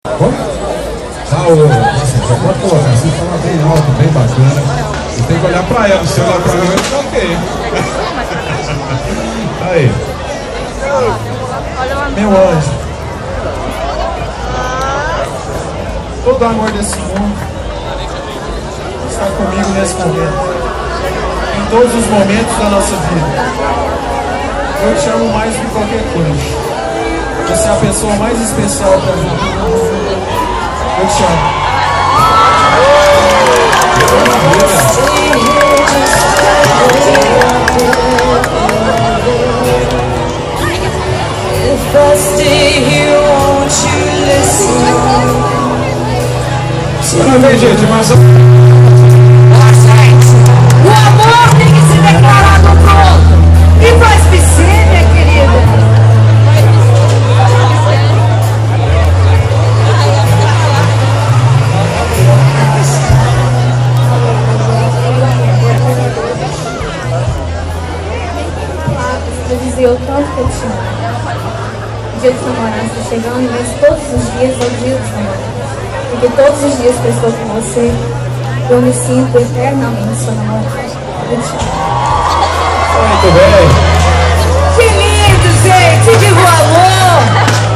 Só pode colocar assim, fala bem alto, bem bacana. Você tem que olhar pra ela, se olhar pra mim, vai ficar ok. Aí. Meu anjo, todo o amor desse mundo está comigo nesse momento, em todos os momentos da nossa vida. Eu te amo mais do que qualquer coisa. Você é a pessoa mais especial para mim. Eu te amo. If I stay here, won't you listen? Parabéns, gente, mas... O amor tem que ser declarado pronto. E faz piscina, minha querida. Eu dizia o tanto que eu te amo. O dia dos namorados está chegando, mas todos os dias é o dia dos namorados. Porque todos os dias que eu estou com você, eu me sinto eternamente sua namorada. Eu te amo. Muito bem. Que lindo, gente! Viva o amor!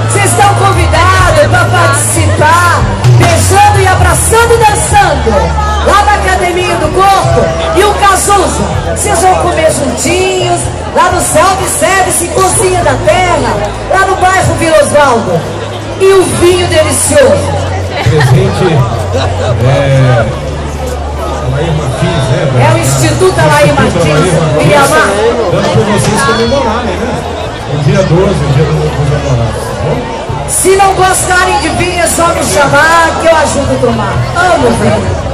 Vocês estão convidados para participar, beijando e abraçando e dançando. Lá na Academia do Corpo e o Casuso. Vocês vão comer juntinhos, lá no Self-Service Cozinha da Terra, lá no bairro Vila Osvaldo. E o vinho delicioso. Presente Alair Martins, né? É o Instituto Alair Martins, Miramar. Dando para vocês comemorarem, né? O dia 12, o dia dos namorados, tá bom? Se não gostarem de vinho, é só me chamar que eu ajudo a tomar. Amo vinho.